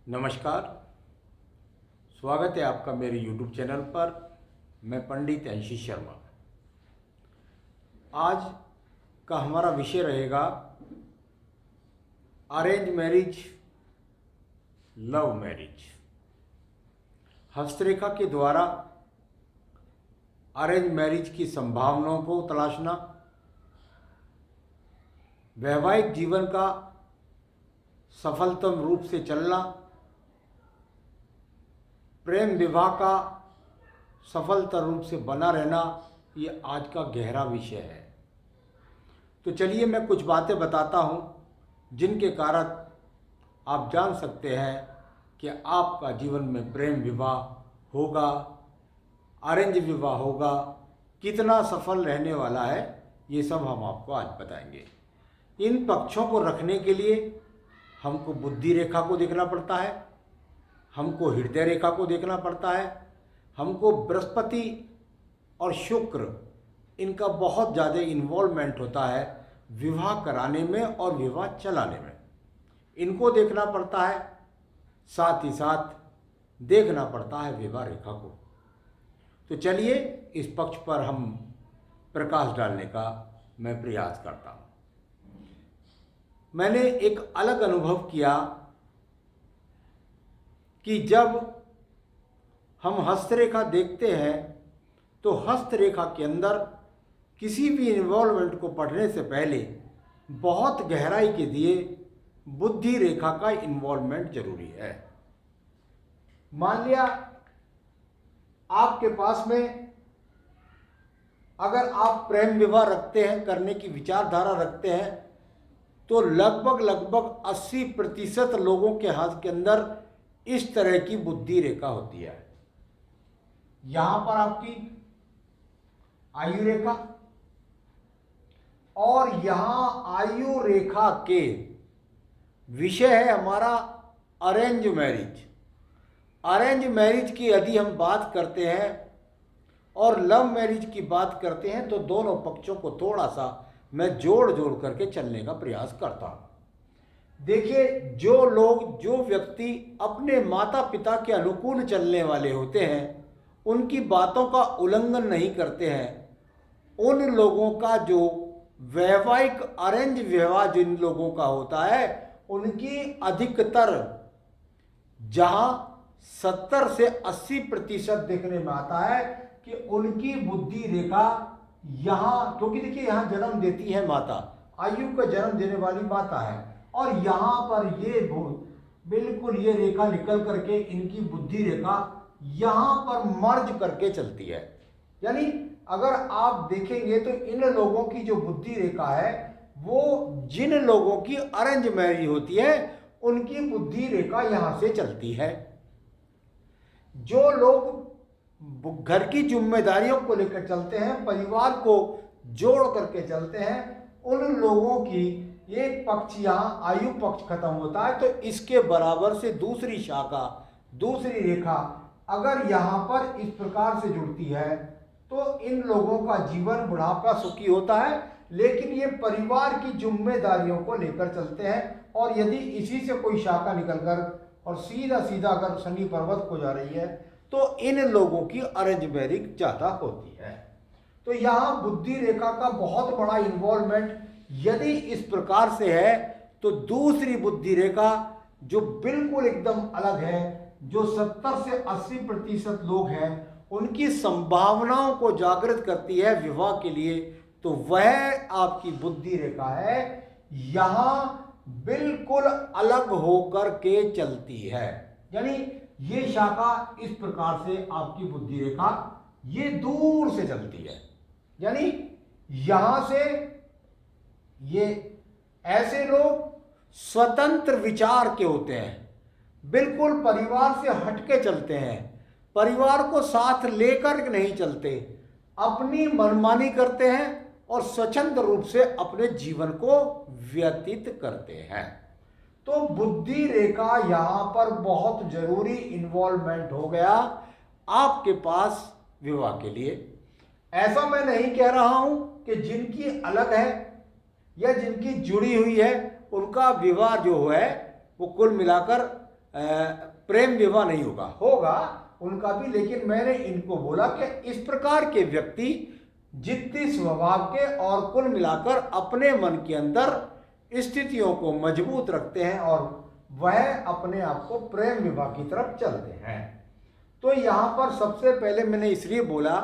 नमस्कार। स्वागत है आपका मेरे YouTube चैनल पर। मैं पंडित अंशी शर्मा। आज का हमारा विषय रहेगा अरेंज मैरिज, लव मैरिज। हस्तरेखा के द्वारा अरेंज मैरिज की संभावनाओं को तलाशना, वैवाहिक जीवन का सफलतम रूप से चलना, प्रेम विवाह का सफलता रूप से बना रहना, ये आज का गहरा विषय है। तो चलिए मैं कुछ बातें बताता हूँ जिनके कारण आप जान सकते हैं कि आपका जीवन में प्रेम विवाह होगा, अरेंज विवाह होगा, कितना सफल रहने वाला है, ये सब हम आपको आज बताएंगे। इन पक्षों को रखने के लिए हमको बुद्धि रेखा को देखना पड़ता है, हमको हृदय रेखा को देखना पड़ता है, हमको बृहस्पति और शुक्र इनका बहुत ज़्यादा इन्वॉल्वमेंट होता है विवाह कराने में और विवाह चलाने में, इनको देखना पड़ता है। साथ ही साथ देखना पड़ता है विवाह रेखा को। तो चलिए इस पक्ष पर हम प्रकाश डालने का मैं प्रयास करता हूँ। मैंने एक अलग अनुभव किया कि जब हम हस्तरेखा देखते हैं तो हस्तरेखा के अंदर किसी भी इन्वॉल्वमेंट को पढ़ने से पहले बहुत गहराई के दिए बुद्धि रेखा का इन्वॉल्वमेंट जरूरी है। मान लिया आपके पास में अगर आप प्रेम विवाह रखते हैं, करने की विचारधारा रखते हैं, तो लगभग 80% लोगों के हाथ के अंदर इस तरह की बुद्धि रेखा होती है। यहां पर आपकी आयु रेखा और यहां आयु रेखा के विषय है हमारा अरेंज मैरिज। अरेंज मैरिज की यदि हम बात करते हैं और लव मैरिज की बात करते हैं तो दोनों पक्षों को थोड़ा सा मैं जोड़ करके चलने का प्रयास करता हूं। देखिए, जो व्यक्ति अपने माता पिता के अनुकूल चलने वाले होते हैं, उनकी बातों का उल्लंघन नहीं करते हैं, उन लोगों का जो वैवाहिक अरेंज विवाह जिन लोगों का होता है, उनकी अधिकतर जहां 70 से 80% देखने में आता है कि उनकी बुद्धि रेखा यहां, क्योंकि देखिए यहां जन्म देती है माता, आयु का जन्म देने वाली माता है, और यहां पर ये बिल्कुल ये रेखा निकल करके इनकी बुद्धि रेखा यहां पर मर्ज करके चलती है। यानी अगर आप देखेंगे तो इन लोगों की जो बुद्धि रेखा है वो जिन लोगों की अरेंज मैरिज होती है उनकी बुद्धि रेखा यहां से चलती है। जो लोग घर की जिम्मेदारियों को लेकर चलते हैं, परिवार को जोड़ करके चलते हैं, उन लोगों की एक पक्ष यहाँ आयु पक्ष खत्म होता है तो इसके बराबर से दूसरी शाखा, दूसरी रेखा अगर यहाँ पर इस प्रकार से जुड़ती है तो इन लोगों का जीवन बुढ़ापा सुखी होता है, लेकिन ये परिवार की जिम्मेदारियों को लेकर चलते हैं। और यदि इसी से कोई शाखा निकलकर और सीधा अगर शनि पर्वत को जा रही है तो इन लोगों की अरेंज मैरिज ज्यादा होती है। तो यहाँ बुद्धि रेखा का बहुत बड़ा इन्वॉल्वमेंट यदि इस प्रकार से है तो दूसरी बुद्धि रेखा जो बिल्कुल एकदम अलग है, जो 70 से 80% लोग हैं, उनकी संभावनाओं को जागृत करती है विवाह के लिए, तो वह आपकी बुद्धि रेखा है, यहां बिल्कुल अलग होकर के चलती है। यानी ये शाखा इस प्रकार से आपकी बुद्धि रेखा ये दूर से चलती है। यानी यहां से ये ऐसे लोग स्वतंत्र विचार के होते हैं, बिल्कुल परिवार से हटके चलते हैं, परिवार को साथ लेकर नहीं चलते, अपनी मनमानी करते हैं और स्वतंत्र रूप से अपने जीवन को व्यतीत करते हैं। तो बुद्धि रेखा यहां पर बहुत जरूरी इन्वॉल्वमेंट हो गया आपके पास विवाह के लिए। ऐसा मैं नहीं कह रहा हूं कि जिनकी अलग है या जिनकी जुड़ी हुई है उनका विवाह जो है वो कुल मिलाकर प्रेम विवाह नहीं होगा, होगा उनका भी, लेकिन मैंने इनको बोला कि इस प्रकार के व्यक्ति जिद्दी स्वभाव के और कुल मिलाकर अपने मन के अंदर स्थितियों को मजबूत रखते हैं और वह अपने आप को प्रेम विवाह की तरफ चलते हैं। तो यहाँ पर सबसे पहले मैंने इसलिए बोला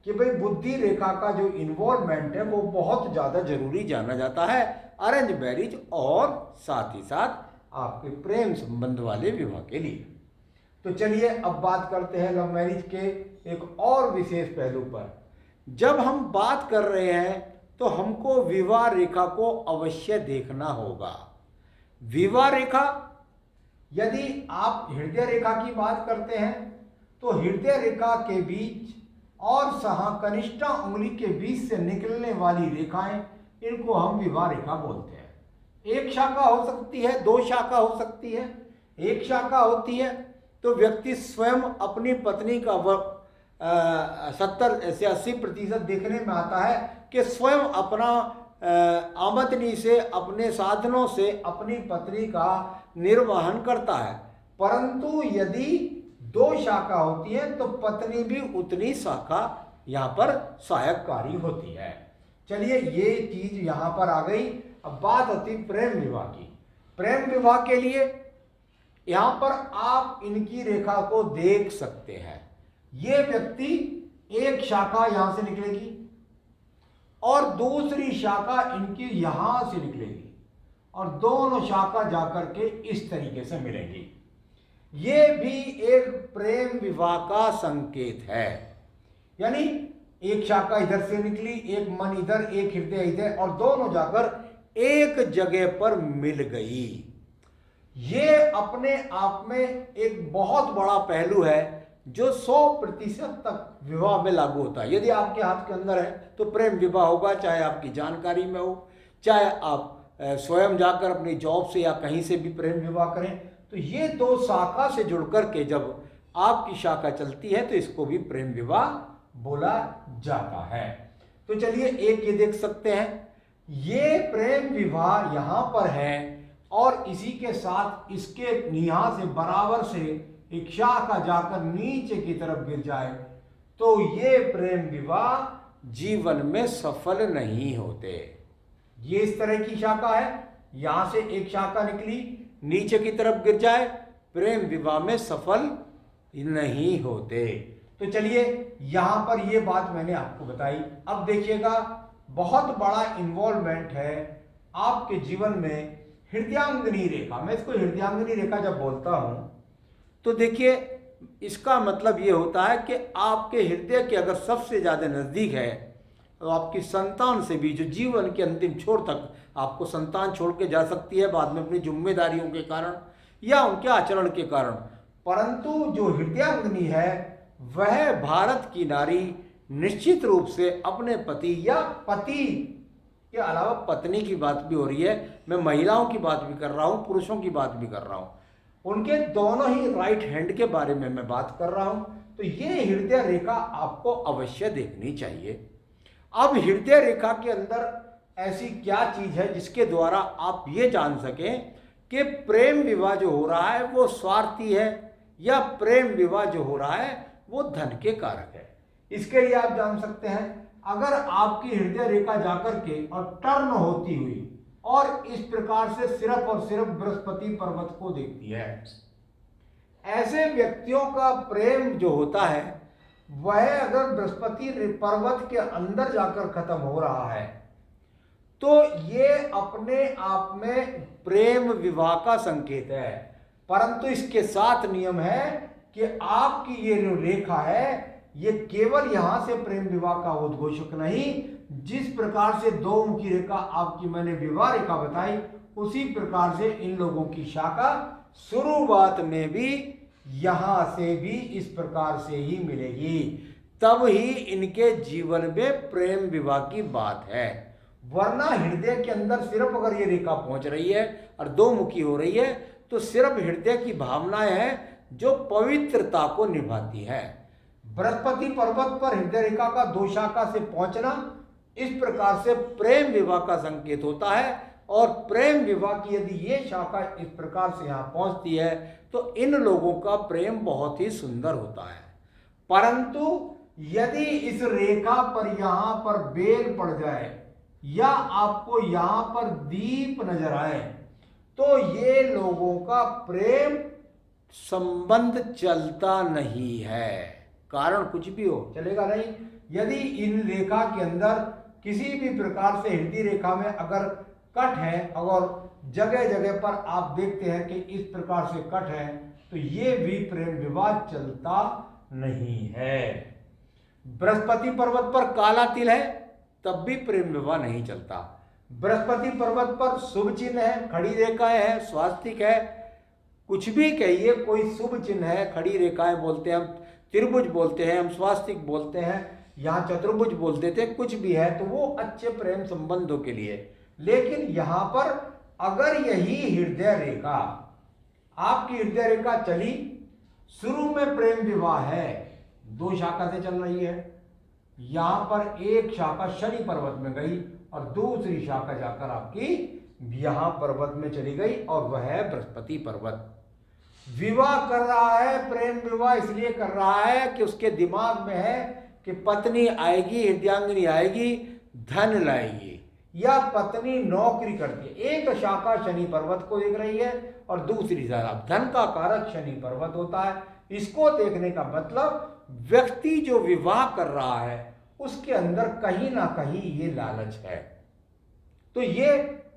कि भाई बुद्धि रेखा का जो इन्वॉल्वमेंट है वो बहुत ज़्यादा जरूरी जाना जाता है अरेंज मैरिज और साथ ही साथ आपके प्रेम संबंध वाले विवाह के लिए। तो चलिए अब बात करते हैं लव मैरिज के एक और विशेष पहलू पर। जब हम बात कर रहे हैं तो हमको विवाह रेखा को अवश्य देखना होगा। विवाह रेखा, यदि आप हृदय रेखा की बात करते हैं तो हृदय रेखा के बीच और कनिष्ठा उंगली के बीच से निकलने वाली रेखाएं, इनको हम विवाह रेखा बोलते हैं। एक शाखा हो सकती है, दो शाखा हो सकती है। एक शाखा होती है तो व्यक्ति स्वयं अपनी पत्नी का 70 से 80% देखने में आता है कि स्वयं अपना आमदनी से, अपने साधनों से अपनी पत्नी का निर्वहन करता है। परंतु यदि दो शाखा होती है तो पत्नी भी उतनी शाखा यहाँ पर सहायककारी होती है। चलिए ये चीज यहाँ पर आ गई। अब बात होती प्रेम विवाह की। प्रेम विवाह के लिए यहाँ पर आप इनकी रेखा को देख सकते हैं। ये व्यक्ति एक शाखा यहां से निकलेगी और दूसरी शाखा इनकी यहां से निकलेगी और दोनों शाखा जाकर के इस तरीके से मिलेंगी। ये भी एक प्रेम विवाह का संकेत है। यानी एक शाखा इधर से निकली, एक मन इधर, एक हृदय इधर, और दोनों जाकर एक जगह पर मिल गई। ये अपने आप में एक बहुत बड़ा पहलू है जो 100% तक विवाह में लागू होता है। यदि आपके हाथ के अंदर है तो प्रेम विवाह होगा, चाहे आपकी जानकारी में हो, चाहे आप स्वयं जाकर अपनी जॉब से या कहीं से भी प्रेम विवाह करें। तो ये दो शाखा से जुड़कर के जब आपकी शाखा चलती है तो इसको भी प्रेम विवाह बोला जाता है। तो चलिए एक ये देख सकते हैं, ये प्रेम विवाह यहां पर है और इसी के साथ इसके यहां से बराबर से एक शाखा जाकर नीचे की तरफ गिर जाए तो ये प्रेम विवाह जीवन में सफल नहीं होते। ये इस तरह की शाखा है, यहां से एक शाखा निकली, नीचे की तरफ गिर जाए, प्रेम विवाह में सफल नहीं होते। तो चलिए यहां पर ये बात मैंने आपको बताई। अब देखिएगा बहुत बड़ा इन्वॉल्वमेंट है आपके जीवन में हृदयांगिनी रेखा। मैं इसको हृदयांगिनी रेखा जब बोलता हूं तो देखिए इसका मतलब ये होता है कि आपके हृदय के अगर सबसे ज़्यादा नज़दीक है तो आपकी संतान से भी, जो जीवन के अंतिम छोर तक आपको संतान छोड़ के जा सकती है बाद में अपनी जिम्मेदारियों के कारण या उनके आचरण के कारण, परंतु जो हृदयांगिनी है वह भारत की नारी निश्चित रूप से अपने पति या पति के अलावा पत्नी की बात भी हो रही है, मैं महिलाओं की बात भी कर रहा हूँ, पुरुषों की बात भी कर रहा हूँ, उनके दोनों ही राइट हैंड के बारे में मैं बात कर रहा हूँ। तो ये हृदय रेखा आपको अवश्य देखनी चाहिए। अब हृदय रेखा के अंदर ऐसी क्या चीज है जिसके द्वारा आप ये जान सकें कि प्रेम विवाह जो हो रहा है वो स्वार्थी है या प्रेम विवाह जो हो रहा है वो धन के कारक है। इसके लिए आप जान सकते हैं, अगर आपकी हृदय रेखा जाकर के और टर्न होती हुई और इस प्रकार से सिर्फ और सिर्फ बृहस्पति पर्वत को देखती है, ऐसे व्यक्तियों का प्रेम जो होता है वह अगर बृहस्पति पर्वत के अंदर जाकर खत्म हो रहा है तो ये अपने आप में प्रेम विवाह का संकेत है। परंतु इसके साथ नियम है कि आपकी ये जो रेखा है ये केवल यहां से प्रेम विवाह का उद्घोषक नहीं, जिस प्रकार से दो मुखी रेखा आपकी मैंने विवाह रेखा बताई उसी प्रकार से इन लोगों की शाखा शुरुआत में भी यहां से भी इस प्रकार से ही मिलेगी, तब ही इनके जीवन में प्रेम विवाह की बात है। वरना हृदय के अंदर सिर्फ अगर ये रेखा पहुंच रही है और दो मुखी हो रही है तो सिर्फ हृदय की भावनाएं हैं जो पवित्रता को निभाती है। बृहस्पति पर्वत पर हृदय रेखा का दो शाखा से पहुंचना इस प्रकार से प्रेम विवाह का संकेत होता है और प्रेम विवाह की यदि ये शाखा इस प्रकार से यहाँ पहुँचती है तो इन लोगों का प्रेम बहुत ही सुंदर होता है। परंतु यदि इस रेखा पर यहाँ पर बेल पड़ जाए या आपको यहाँ पर दीप नजर आए तो ये लोगों का प्रेम संबंध चलता नहीं है। कारण कुछ भी हो चलेगा नहीं। यदि इन रेखा के अंदर किसी भी प्रकार से हृदय रेखा में अगर कट है और जगह जगह पर आप देखते हैं कि इस प्रकार से कट है तो ये भी प्रेम विवाह चलता नहीं है। बृहस्पति पर्वत पर काला तिल है तब भी प्रेम विवाह नहीं चलता। बृहस्पति पर्वत पर शुभ चिन्ह है, खड़ी रेखाएं है, स्वास्तिक है, कुछ भी कहिए, कोई शुभ चिन्ह है, खड़ी रेखाएं बोलते हैं हम, त्रिभुज बोलते हैं हम, स्वास्तिक बोलते हैं, यहाँ चतुर्भुज बोलते थे, कुछ भी है तो वो अच्छे प्रेम संबंधों के लिए। लेकिन यहाँ पर अगर यही हृदय रेखा, आपकी हृदय रेखा चली, शुरू में प्रेम विवाह है, 2 शाखा से चल रही है, यहां पर एक शाखा शनि पर्वत में गई और दूसरी शाखा जाकर आपकी यहां पर्वत में चली गई और वह है बृहस्पति पर्वत। विवाह कर रहा है, प्रेम विवाह इसलिए कर रहा है कि उसके दिमाग में है कि पत्नी आएगी, हृदयांगिनी आएगी, धन लाएगी, या पत्नी नौकरी करती है। एक शाखा शनि पर्वत को देख रही है और दूसरी शाखा धन का कारक शनि पर्वत होता है। इसको देखने का मतलब व्यक्ति जो विवाह कर रहा है उसके अंदर कहीं ना कहीं ये लालच है। तो ये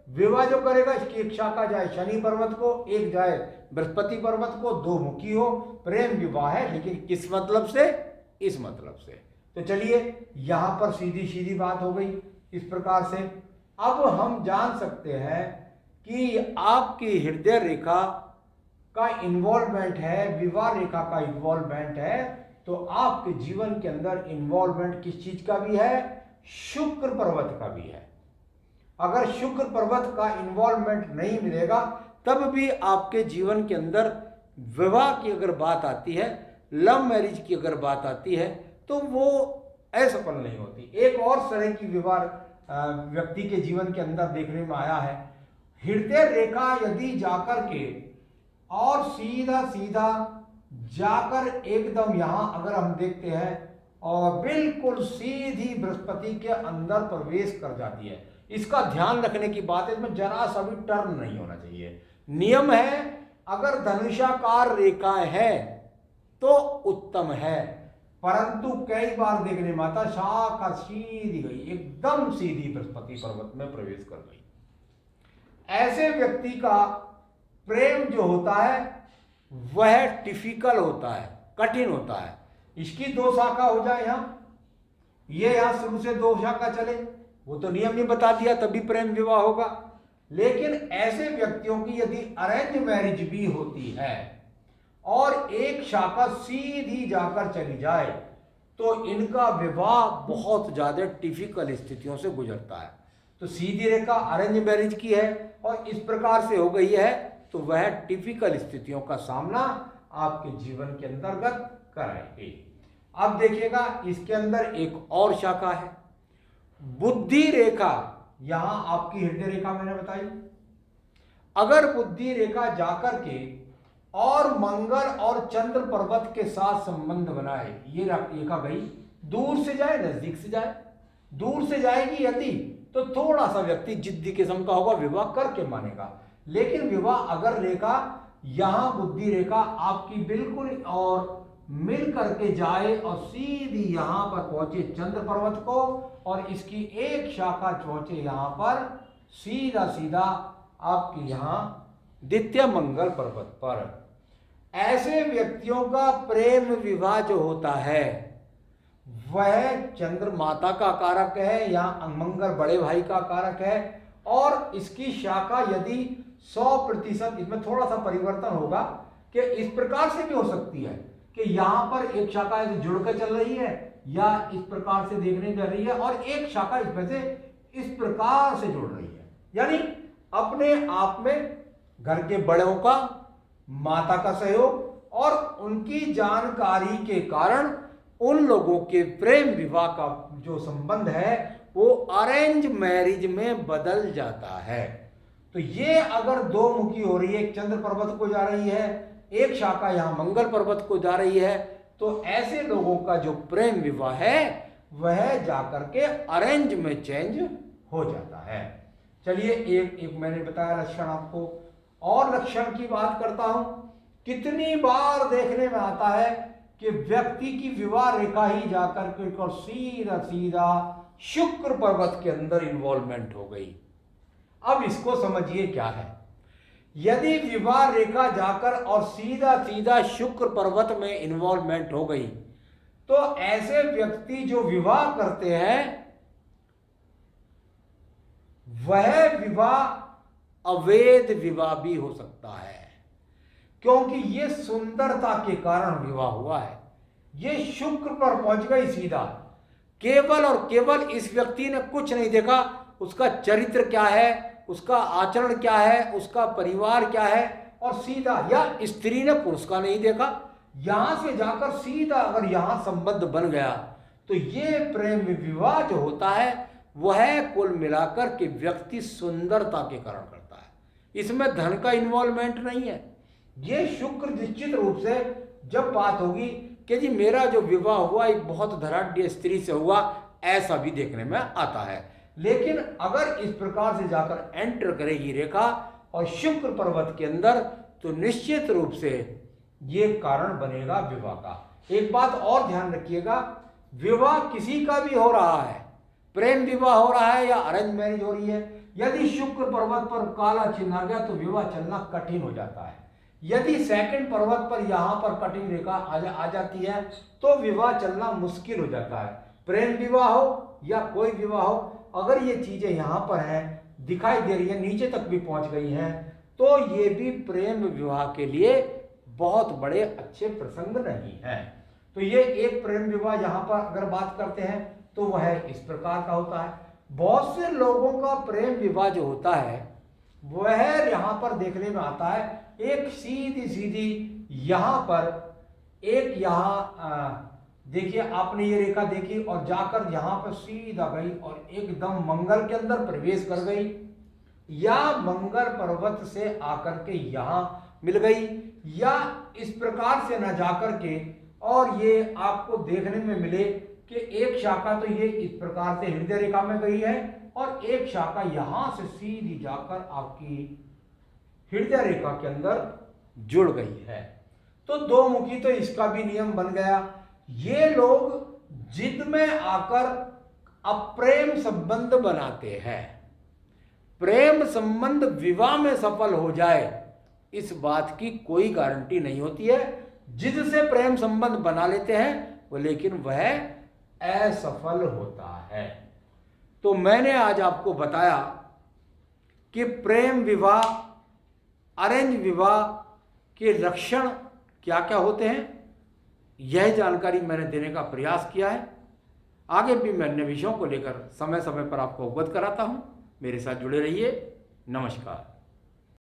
विवाह जो करेगा इसकी एक शाखा जाए शनि पर्वत को, एक जाए बृहस्पति पर्वत को, 2 मुखी हो, प्रेम विवाह है, लेकिन किस मतलब से? इस मतलब से। तो चलिए यहां पर सीधी सीधी बात हो गई इस प्रकार से। अब हम जान सकते हैं कि आपकी हृदय रेखा का इन्वॉल्वमेंट है, विवाह रेखा का इन्वॉल्वमेंट है, तो आपके जीवन के अंदर इन्वॉल्वमेंट किस चीज का भी है? शुक्र पर्वत का भी है। अगर शुक्र पर्वत का इन्वॉल्वमेंट नहीं मिलेगा तब भी आपके जीवन के अंदर विवाह की अगर बात आती है, लव मैरिज की अगर बात आती है तो वो असफल नहीं होती। एक और तरह की विवाह व्यक्ति के जीवन के अंदर देखने में आया है, हृदय रेखा यदि जाकर के और सीधा सीधा जाकर एकदम यहां अगर हम देखते हैं और बिल्कुल सीधी बृहस्पति के अंदर प्रवेश कर जाती है, इसका ध्यान रखने की बात है, इसमें जरा सा भी टर्न नहीं होना चाहिए। नियम है अगर धनुषाकार रेखाएं हैं तो उत्तम है, परंतु कई बार देखने में आता शाखा सीधी गई, एकदम सीधी बृहस्पति पर्वत में प्रवेश कर गई। ऐसे व्यक्ति का प्रेम जो होता है वह टिपिकल होता है, कठिन होता है। इसकी 2 शाखा हो जाए यहां, ये यहां शुरू से 2 शाखा चले, वो तो नियम ही बता दिया, तभी प्रेम विवाह होगा। लेकिन ऐसे व्यक्तियों की यदि अरेंज मैरिज भी होती है और एक शाखा सीधी जाकर चली जाए तो इनका विवाह बहुत ज्यादा टिपिकल स्थितियों से गुजरता है। तो सीधी रेखा अरेंज मैरिज की है और इस प्रकार से हो गई है तो वह टिपिकल स्थितियों का सामना आपके जीवन के अंतर्गत कराएगी। अब देखिएगा इसके अंदर एक और शाखा है बुद्धि रेखा। यहां आपकी हृदय रेखा मैंने बताई, अगर बुद्धि रेखा जाकर के और मंगल और चंद्र पर्वत के साथ संबंध बनाए, ये रेखा गई, दूर से जाए नजदीक से जाए, दूर से जाएगी यदि तो थोड़ा सा व्यक्ति जिद्दी किस्म का होगा, विवाह करके मानेगा। लेकिन विवाह अगर रेखा यहां बुद्धि रेखा आपकी बिल्कुल और मिल करके जाए और सीधी यहां पर पहुंचे चंद्र पर्वत को और इसकी एक शाखा पहुंचे यहां पर सीधा सीधा आपकी यहां द्वितीय मंगल पर्वत पर, ऐसे व्यक्तियों का प्रेम विवाह जो होता है वह चंद्र माता का कारक है या मंगल बड़े भाई का कारक है। और इसकी शाखा यदि 100%, इसमें थोड़ा सा परिवर्तन होगा कि इस प्रकार से भी हो सकती है कि यहां पर एक शाखा ऐसे जुड़कर चल रही है या इस प्रकार से देखने जा रही है और एक शाखा इसमें से इस प्रकार से जुड़ रही है, यानी अपने आप में घर के बड़ों का, माता का सहयोग और उनकी जानकारी के कारण उन लोगों के प्रेम विवाह का जो संबंध है वो अरेंज मैरिज में बदल जाता है। तो ये अगर दो मुखी हो रही है, एक चंद्र पर्वत को जा रही है, एक शाखा यहां मंगल पर्वत को जा रही है, तो ऐसे लोगों का जो प्रेम विवाह है वह जाकर के अरेंज में चेंज हो जाता है। चलिए एक मैंने बताया लक्षण आपको, और लक्षण की बात करता हूं। कितनी बार देखने में आता है कि व्यक्ति की विवाह रेखा ही जाकर के सीधा सीधा शुक्र पर्वत के अंदर इन्वॉल्वमेंट हो गई। अब इसको समझिए क्या है। यदि विवाह रेखा जाकर और सीधा सीधा शुक्र पर्वत में इन्वॉल्वमेंट हो गई, तो ऐसे व्यक्ति जो विवाह करते हैं वह विवाह अवैध विवाह भी हो सकता है, क्योंकि ये सुंदरता के कारण विवाह हुआ है। ये शुक्र पर पहुंच गई सीधा, केवल और केवल इस व्यक्ति ने कुछ नहीं देखा, उसका चरित्र क्या है, उसका आचरण क्या है, उसका परिवार क्या है, और सीधा, या स्त्री ने पुरुष का नहीं देखा, यहां से जाकर सीधा अगर यहां संबंध बन गया, तो ये प्रेम विवाह जो होता है वह कुल मिलाकर के व्यक्ति सुंदरता के कारण करता है। इसमें धन का इन्वॉल्वमेंट नहीं है। ये शुक्र निश्चित रूप से जब बात होगी कि जी मेरा जो विवाह हुआ एक बहुत धनाढ्य स्त्री से हुआ, ऐसा भी देखने में आता है। लेकिन अगर इस प्रकार से जाकर एंटर करेगी रेखा और शुक्र पर्वत के अंदर, तो निश्चित रूप से ये कारण बनेगा विवाह का। एक बात और ध्यान रखिएगा, विवाह किसी का भी हो रहा है, प्रेम विवाह हो रहा है या अरेंज मैरिज हो रही है, यदि शुक्र पर्वत पर काला चिन्ह आ गया तो विवाह चलना कठिन हो जाता है। यदि सेकंड पर्वत पर यहां पर कठिन रेखा आ जाती है तो विवाह चलना मुश्किल हो जाता है। प्रेम विवाह हो या कोई विवाह हो, अगर ये चीजें यहां पर हैं, दिखाई दे रही है, नीचे तक भी पहुंच गई हैं, तो ये भी प्रेम विवाह के लिए बहुत बड़े अच्छे प्रसंग नहीं है। तो ये एक प्रेम विवाह यहां पर अगर बात करते हैं तो वह इस प्रकार का होता है। बहुत से लोगों का प्रेम विवाह जो होता है वह यहां पर देखने में आता है, एक सीधी सीधी यहां पर, एक यहां देखिए आपने ये रेखा देखी और जाकर यहां पर सीधा गई और एकदम मंगल के अंदर प्रवेश कर गई, या मंगल पर्वत से आकर के यहां मिल गई, या इस प्रकार से न जाकर के और ये आपको देखने में मिले कि एक शाखा तो ये इस प्रकार से हृदय रेखा में गई है और एक शाखा यहां से सीधी जाकर आपकी हृदय रेखा के अंदर जुड़ गई है। तो दो मुखी तो इसका भी नियम बन गया। ये लोग जिद में आकर अप्रेम संबंध बनाते हैं। प्रेम संबंध विवाह में सफल हो जाए इस बात की कोई गारंटी नहीं होती है। जिद से प्रेम संबंध बना लेते हैं वो, लेकिन वह असफल होता है। तो मैंने आज आपको बताया कि प्रेम विवाह, अरेंज विवाह के लक्षण क्या क्या होते हैं। यह जानकारी मैंने देने का प्रयास किया है। आगे भी मैं अन्य विषयों को लेकर समय समय पर आपको अवगत कराता हूं। मेरे साथ जुड़े रहिए। नमस्कार।